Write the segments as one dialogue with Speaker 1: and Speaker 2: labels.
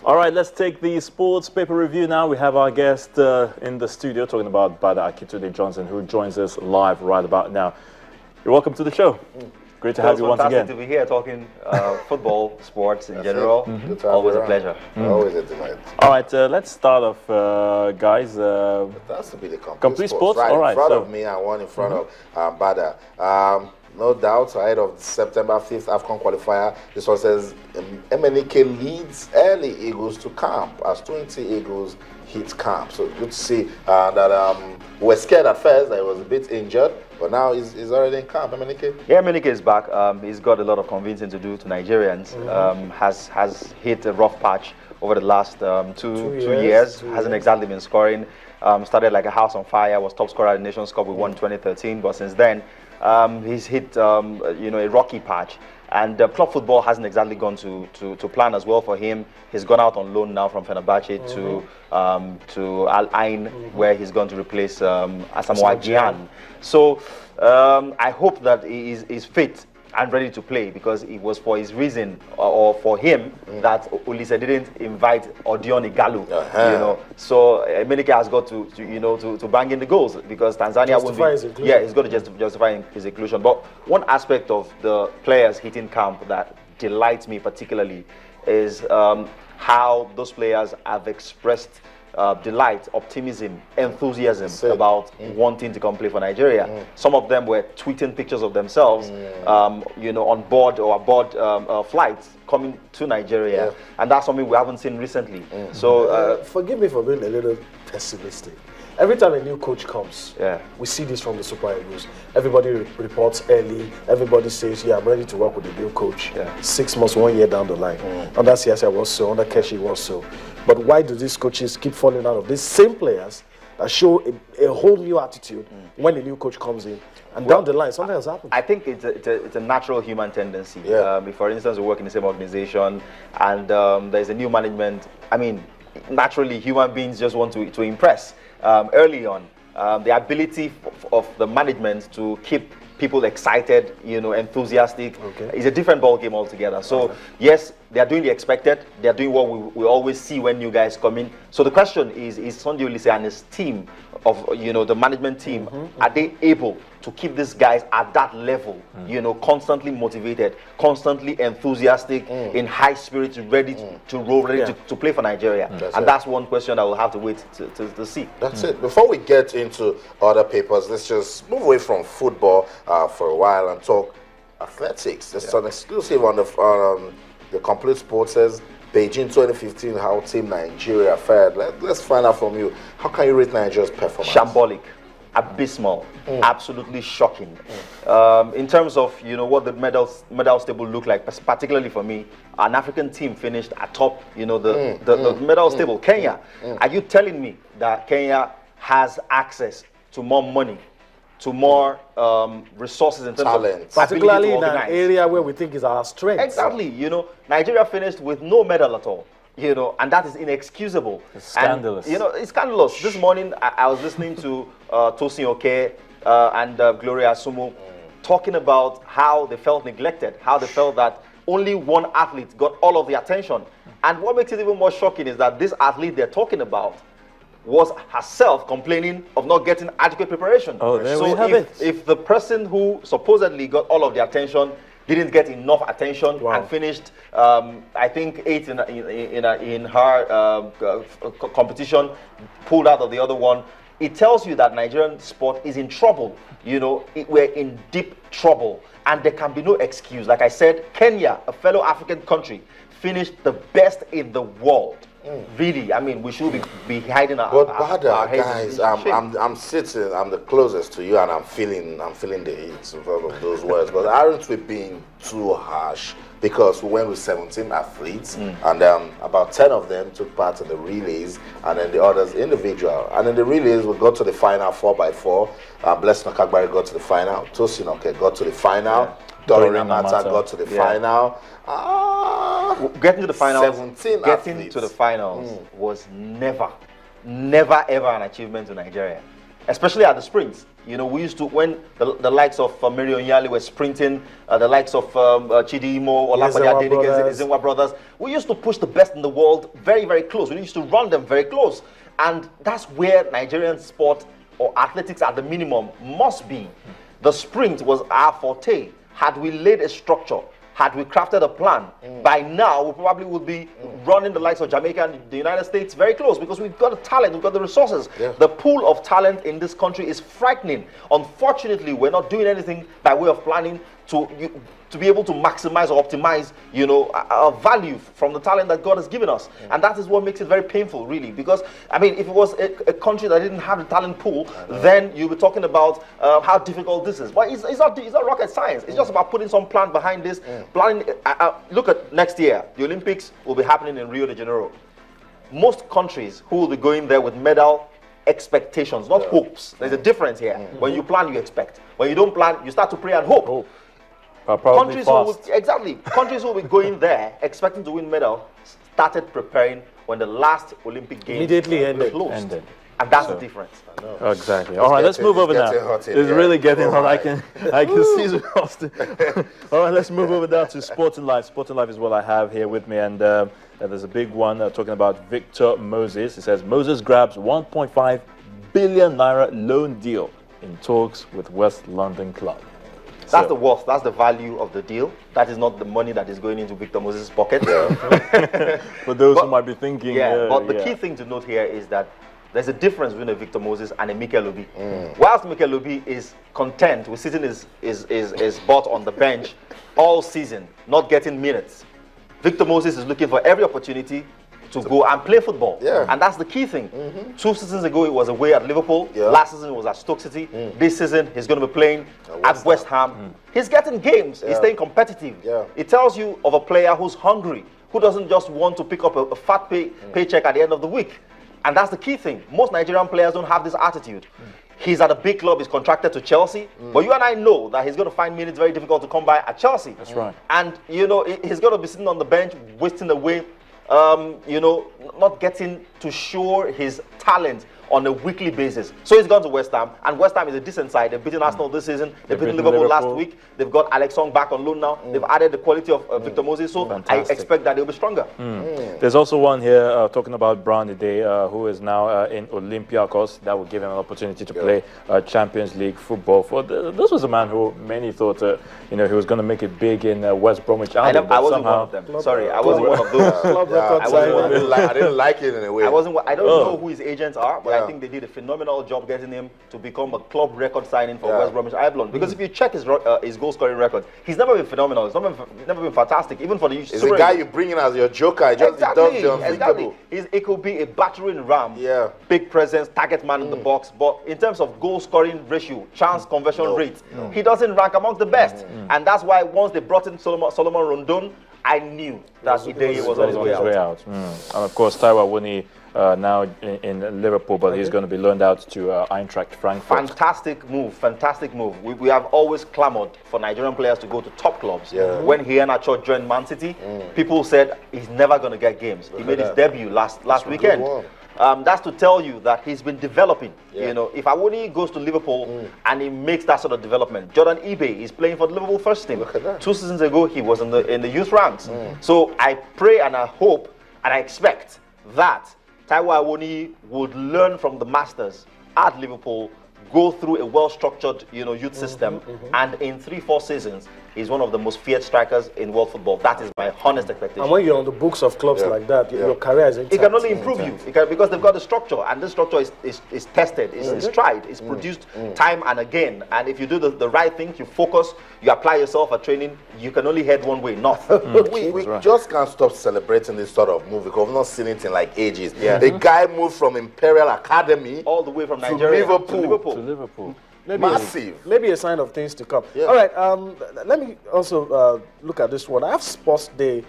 Speaker 1: All right, let's take the sports paper review now. We have our guest in the studio talking about Bada Akintunde Johnson, who joins us live right about now. You're welcome to the show. Great to have you once again.
Speaker 2: Fantastic to be here talking football, sports in general. Always a pleasure.
Speaker 3: Always a delight.
Speaker 1: All right, let's start off, guys.
Speaker 3: That's to be the
Speaker 1: complete sports.
Speaker 3: Right
Speaker 1: all right,
Speaker 3: in front of me and one in front of Bada. No doubt, ahead of September 5th AFCON qualifier, this one says MNK leads early Eagles to camp as 20 Eagles hit camp. So good to see that we're scared at first that he was a bit injured, but now he's already in camp. MNK?
Speaker 2: Yeah, MNK is back. He's got a lot of convincing to do to Nigerians. Has hit a rough patch over the last two years. Hasn't exactly been scoring. Started like a house on fire, was top scorer at the Nations Cup. We won 2013, but since then, he's hit a rocky patch, and club football hasn't exactly gone to plan as well for him. He's gone out on loan now from Fenerbahce to Al Ain, where he's going to replace Asamoah Gyan. So I hope that he is fit and ready to play, because it was for his reason or for him that Olise didn't invite Odion Igalo. So Menike has got to bang in the goals, because Tanzania won't be. Yeah, he's got to justify his inclusion. But one aspect of the players hitting camp that delights me particularly is how those players have expressed delight, optimism, enthusiasm about wanting to come play for Nigeria. Some of them were tweeting pictures of themselves, on board or aboard flights coming to Nigeria, and that's something we haven't seen recently. So,
Speaker 4: forgive me for being a little pessimistic. Every time a new coach comes, we see this from the Super Eagles. Everybody reports early. Everybody says, "Yeah, I'm ready to work with the new coach." 6 months, 1 year down the line. Under Siasa was so, under Keshi was so. But why do these coaches keep falling out of these same players that show a whole new attitude when a new coach comes in? And down the line, something has happened.
Speaker 2: I think it's a natural human tendency. If, for instance, we work in the same organization and there's a new management, I mean, naturally, human beings just want to impress. Early on, the ability of the management to keep people excited, enthusiastic, is a different ball game altogether. So yes, they are doing the expected. They are doing what we always see when new guys come in. So the question is Sunday Olise and his team of the management team, are they able to keep these guys at that level? Constantly motivated, constantly enthusiastic, in high spirits, ready to roll, ready to play for Nigeria. That's one question that we'll have to wait to see.
Speaker 3: That's it. Before we get into other papers, let's just move away from football for a while and talk athletics. There's an exclusive on the Complete Sports says Beijing 2015, how Team Nigeria fared. Let's find out from you. How can you rate Nigeria's performance?
Speaker 2: Shambolic, abysmal, absolutely shocking. In terms of what the medals table looked like, particularly for me, an African team finished atop the medals table. Kenya, are you telling me that Kenya has access to more money, to more resources in terms
Speaker 3: talent,
Speaker 4: particularly in an area where we think is our strength?
Speaker 2: Exactly. Nigeria finished with no medal at all. And that is inexcusable.
Speaker 1: It's scandalous.
Speaker 2: And, it's scandalous. This morning, I was listening to Tosin Oke and Gloria Sumo talking about how they felt neglected, how they felt that only one athlete got all of the attention. And what makes it even more shocking is that this athlete they're talking about was herself complaining of not getting adequate preparation.
Speaker 1: Oh, there we have it.
Speaker 2: If the person who supposedly got all of the attention didn't get enough attention and finished, I think, 8th in her competition, pulled out of the other one, it tells you that Nigerian sport is in trouble. We're in deep trouble, and there can be no excuse. Like I said, Kenya, a fellow African country, finished the best in the world. Really, I mean, we should be hiding our
Speaker 3: guys,
Speaker 2: heads.
Speaker 3: I'm sitting, I'm the closest to you, and I'm feeling the heat of those words. But aren't we being too harsh? Because we went with 17 athletes, and about 10 of them took part in the relays, and then the others individual. And in the relays, we got to the final 4x4. Blessing Okagbari got to the final. Tosin Oke got to the final. Doreen Amata got to the final.
Speaker 2: Getting to the finals,
Speaker 3: 17
Speaker 2: getting
Speaker 3: athletes.
Speaker 2: to the finals was never ever an achievement to Nigeria. especially at the sprints. You know, we used to, when the likes of Marion Yali were sprinting, the likes of Chidi Imo, Olafaya Ezenwa brothers, we used to push the best in the world very, very close. We used to run them very close. And that's where Nigerian sport or athletics at the minimum must be. The sprint was our forte. Had we laid a structure, had we crafted a plan, by now we probably would be running the likes of Jamaica and the United States very close, because we've got the talent, we've got the resources. Yeah. The pool of talent in this country is frightening. Unfortunately, we're not doing anything by way of planning to be able to maximize or optimize, you know, our value from the talent that God has given us. And that is what makes it very painful, really, because, I mean, if it was a country that didn't have the talent pool, then you'll be talking about how difficult this is. But it's not rocket science. It's just about putting some plan behind this. Planning. Look at next year. The Olympics will be happening in Rio de Janeiro. Most countries who will be going there with medal expectations, not hopes. There's a difference here. When you plan, you expect. When you don't plan, you start to pray and hope. Countries who will be going there expecting to win medal started preparing when the last Olympic Games
Speaker 4: immediately
Speaker 2: ended. And that's the difference.
Speaker 1: Exactly. All right, let's move over now. It's really getting hot. I can see Austin. All right, let's move over now to Sporting Life. Sporting Life is what I have here with me, and there's a big one talking about Victor Moses. It says Moses grabs 1.5 billion naira loan deal in talks with West London club.
Speaker 2: That's the worth, that's the value of the deal. That is not the money that is going into Victor Moses' pocket.
Speaker 1: For those who might be thinking.
Speaker 2: But the key thing to note here is that there's a difference between a Victor Moses and a Mikel Obi. Whilst Mikel Obi is content with sitting his butt on the bench all season, not getting minutes, Victor Moses is looking for every opportunity to go and play football. And that's the key thing. 2 seasons ago, he was away at Liverpool. Last season, he was at Stoke City. This season, he's going to be playing at West Ham. He's getting games. He's staying competitive. It tells you of a player who's hungry, who doesn't just want to pick up a fat paycheck at the end of the week. And that's the key thing. Most Nigerian players don't have this attitude. He's at a big club, he's contracted to Chelsea. But you and I know that he's going to find minutes very difficult to come by at Chelsea.
Speaker 1: That's right.
Speaker 2: And, you know, he's going to be sitting on the bench, wasting away, you know, not getting to show his talent on a weekly basis. So he's gone to West Ham, and West Ham is a decent side. They've beaten Arsenal this season. They've beaten Liverpool last week. They've got Alex Song back on loan now. They've added the quality of Victor Moses, so fantastic. I expect that they'll be stronger.
Speaker 1: There's also one here talking about Brown Day, who is now in Olympiacos. That would give him an opportunity to play Champions League football. This was a man who many thought, you know, he was going to make it big in West Bromwich Albion.
Speaker 2: I wasn't one of them. Sorry, I wasn't one of those.
Speaker 3: I didn't like it in a way.
Speaker 2: I don't know who his agents are, but I think they did a phenomenal job getting him to become a club record signing for West Bromwich Albion. Because if you check his goal scoring record, he's never been phenomenal. He's never been fantastic. Even for the
Speaker 3: he's a guy you bring in as your joker. Just does the unthinkable.
Speaker 2: It could be a battering ram. Big presence, target man in the box. But in terms of goal scoring ratio, chance conversion rate, he doesn't rank among the best. And that's why once they brought in Solomon Rondon, I knew that he was on his way out.
Speaker 1: And of course, Taiwo Awoniyi now in Liverpool, but he's going to be loaned out to Eintracht Frankfurt.
Speaker 2: Fantastic move, fantastic move. We have always clamored for Nigerian players to go to top clubs. When Iheanacho joined Man City, people said he's never going to get games. He made his debut last weekend. That's to tell you that he's been developing. You know, if Awoniyi goes to Liverpool and he makes that sort of development, Jordan Ibe is playing for the Liverpool first team. 2 seasons ago, he was in the youth ranks. So I pray and I hope and I expect that Taiwo Awoniyi would learn from the masters at Liverpool, go through a well-structured, you know, youth system, and in 3-4 seasons, he's one of the most feared strikers in world football. That is my honest expectation.
Speaker 4: And when you're on the books of clubs like that, your career is intact.
Speaker 2: It can only improve you because they've got the structure, and this structure is tested, it's tried, it's produced time and again. And if you do the right thing, you focus, you apply yourself at training, you can only head one way, north.
Speaker 3: We just can't stop celebrating this sort of move because we've not seen it in like ages. The guy moved from Imperial Academy
Speaker 2: all the way from Nigeria
Speaker 3: to Liverpool. Massive.
Speaker 4: Maybe a sign of things to come. All right, let me also look at this one. I have Sports Day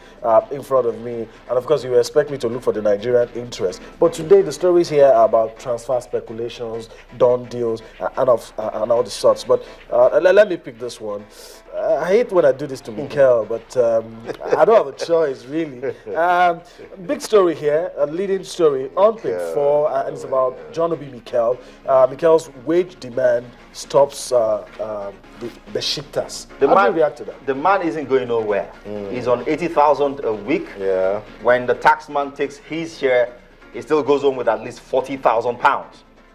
Speaker 4: in front of me, and of course you expect me to look for the Nigerian interest. But today the stories here are about transfer speculations, done deals, and all the sorts. But let me pick this one. I hate when I do this to Mikel, but I don't have a choice, really. Big story here, a leading story on page 4, and it's about John Obi Mikel. Mikel's wage demand stops the Besiktas. How do you react to that?
Speaker 2: The man isn't going nowhere. He's on 80,000 a week.
Speaker 3: Yeah.
Speaker 2: When the taxman takes his share, he still goes home with at least £40,000.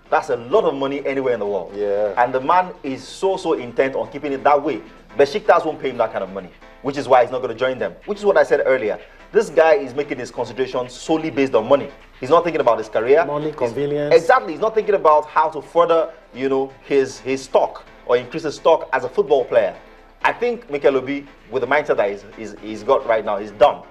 Speaker 2: That's a lot of money anywhere in the world.
Speaker 3: Yeah.
Speaker 2: And the man is so intent on keeping it that way. Besiktas won't pay him that kind of money, which is why he's not going to join them. Which is what I said earlier. This guy is making his consideration solely based on money. He's not thinking about his career.
Speaker 4: Money, convenience.
Speaker 2: Exactly. He's not thinking about how to further, you know, his stock or increase his stock as a football player. I think Mikel Obi, with the mindset that he's got right now, he's done.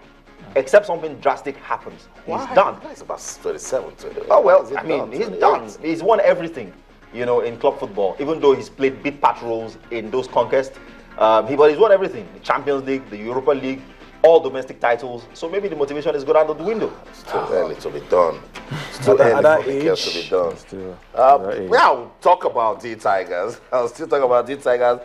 Speaker 2: Except something drastic happens. He's done.
Speaker 3: He's about 27, 28.
Speaker 2: Oh, well, I mean, he's done. He's won everything, you know, in club football. Even though he's played big part roles in those conquests, but he's won everything. The Champions League, the Europa League, all domestic titles. So maybe the motivation is going out of the window.
Speaker 3: It's too early to be done. It's too early for Mikel to be done. Now, talk about the Tigers. I'll still talk about the Tigers.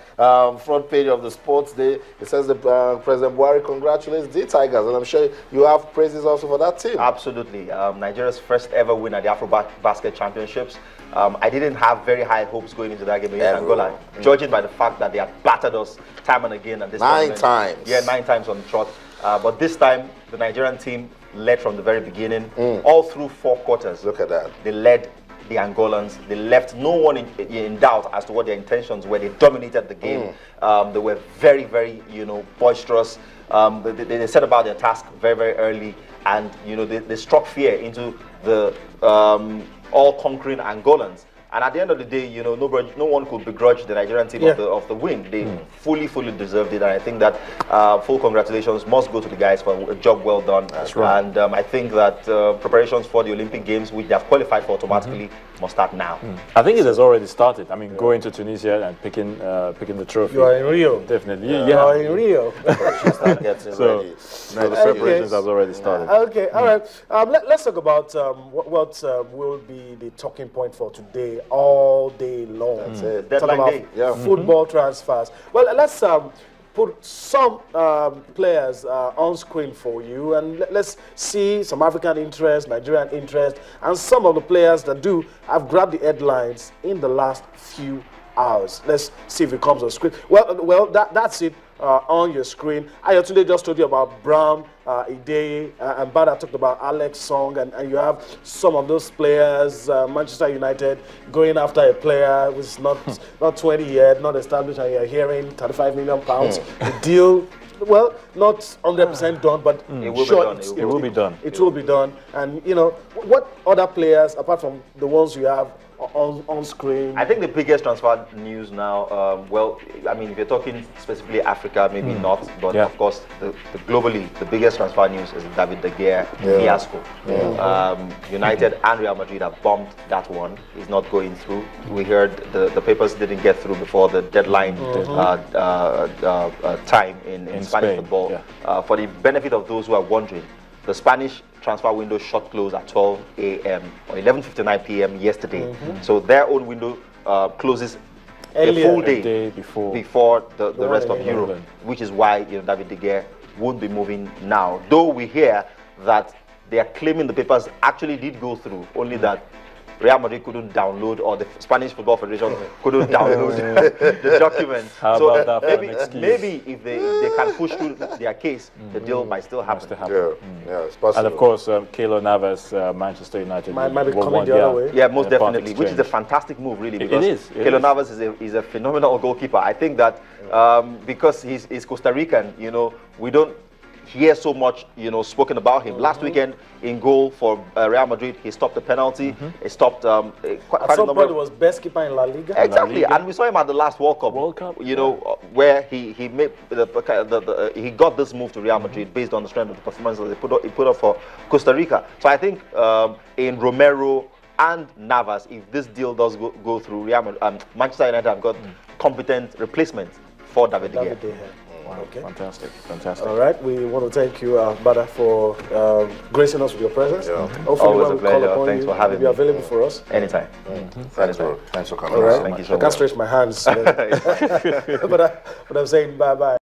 Speaker 3: Front page of the Sports Day, it says that President Buhari congratulates the Tigers, and I'm sure you have praises also for that team.
Speaker 2: Absolutely. Nigeria's first ever win at the Afro-Basket Championships. I didn't have very high hopes going into that game against Angola, judging by the fact that they had battered us time and again at this
Speaker 3: Nine times.
Speaker 2: Yeah, 9 times on the trot. But this time, the Nigerian team led from the very beginning, all through 4 quarters.
Speaker 3: Look at that.
Speaker 2: They led the Angolans. They left no one in doubt as to what their intentions were. They dominated the game. They were very, very, you know, boisterous. They set about their task very, very early, and you know, they struck fear into the all-conquering Angolans. And at the end of the day, you know, no one could begrudge the Nigerian team of the win. They fully deserved it, and I think that full congratulations must go to the guys for a job well done.
Speaker 1: That's right.
Speaker 2: And I think that preparations for the Olympic Games, which they have qualified for automatically, must start now.
Speaker 1: I think it has already started. I mean, going to Tunisia and picking the trophy.
Speaker 4: You are in Rio.
Speaker 1: Definitely.
Speaker 4: You are in Rio.
Speaker 3: Start getting ready.
Speaker 1: So the preparations has already started.
Speaker 4: Okay, all right. Let's talk about what will be the talking point for today all day long.
Speaker 3: That's it.
Speaker 2: Deadline day.
Speaker 4: Football transfers. Well, let's put some players on screen for you, and let's see some African interest, Nigerian interest, and some of the players that have grabbed the headlines in the last few hours. Let's see if it comes on screen. Well, that's it on your screen. Ayotunde just told you about Brown, Ideye, and Bada talked about Alex Song, and you have some of those players, Manchester United, going after a player who's not 20 yet, not established, and you're hearing £35 million. The deal, well, not 100% done, but
Speaker 2: it will be done.
Speaker 4: It will be done. And, you know, what other players, apart from the ones you have on screen?
Speaker 2: I think the biggest transfer news now, well, I mean, if you're talking specifically Africa, maybe not, but of course, globally, the biggest transfer news is David De Gea fiasco. United and Real Madrid have bombed that one. It's not going through. We heard the papers didn't get through before the deadline time in Spanish football. For the benefit of those who are wondering, the Spanish transfer window shut close at 12 a.m. or 11:59 p.m. yesterday. So their own window closes a full day before the rest of Europe, which is why, you know, David De Gea won't be moving now. Though we hear that they are claiming the papers actually did go through, only that Real Madrid couldn't download, or the Spanish Football Federation couldn't download the documents.
Speaker 1: How about that
Speaker 2: maybe if they can push through their case, the deal might still happen.
Speaker 3: Yeah, it's possible.
Speaker 1: And of course, Keylor Navas, Manchester United
Speaker 4: might be coming the other way.
Speaker 2: Yeah, most definitely, which is a fantastic move, really. Because Keylor Navas is a phenomenal goalkeeper. I think that because he's Costa Rican, you know, we don't hear so much, you know, spoken about him. Last weekend in goal for Real Madrid, he stopped the penalty. He stopped quite
Speaker 4: at some point, he was best keeper in La Liga.
Speaker 2: Exactly, and we saw him at the last World Cup. You know, where he made he got this move to Real Madrid based on the strength of the performance that he put up for Costa Rica. So I think in Romero and Navas, if this deal does go through, Manchester United have got competent replacements for David De Gea.
Speaker 1: Wow,
Speaker 4: Okay.
Speaker 1: Fantastic, fantastic.
Speaker 4: All right, we want to thank you, Bada, for gracing us with your presence.
Speaker 3: Yeah.
Speaker 4: Hopefully,
Speaker 2: Always
Speaker 4: when
Speaker 2: a
Speaker 4: we call
Speaker 2: pleasure.
Speaker 4: upon
Speaker 2: Thanks
Speaker 4: you,
Speaker 2: for having
Speaker 4: you'll be
Speaker 2: me.
Speaker 4: available for us.
Speaker 2: Anytime.
Speaker 3: Thanks for coming.
Speaker 4: All right,
Speaker 2: Thank you so
Speaker 4: I can't
Speaker 2: much.
Speaker 4: stretch my hands, but I'm saying bye-bye.